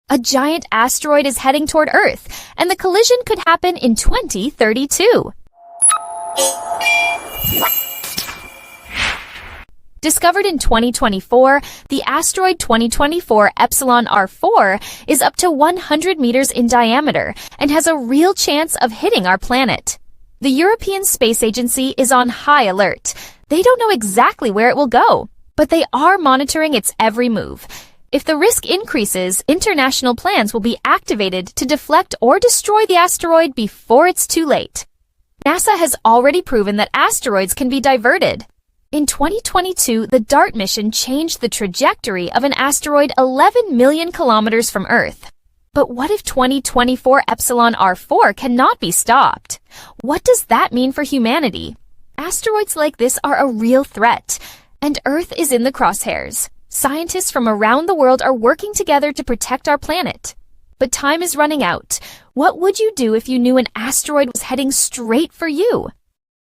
A giant asteroid is heading toward Earth, and the collision could happen in 2032. Discovered in 2024, the asteroid 2024 Epsilon R4 is up to 100 meters in diameter and has a real chance of hitting our planet. The European Space Agency is on high alert. They don't know exactly where it will go, but they are monitoring its every move. If the risk increases, international plans will be activated to deflect or destroy the asteroid before it's too late. NASA has already proven that asteroids can be diverted. In 2022, the DART mission changed the trajectory of an asteroid 11 million kilometers from Earth. But what if 2024 Epsilon R4 cannot be stopped? What does that mean for humanity? Asteroids like this are a real threat, and Earth is in the crosshairs. Scientists from around the world are working together to protect our planet. But time is running out. What would you do if you knew an asteroid was heading straight for you?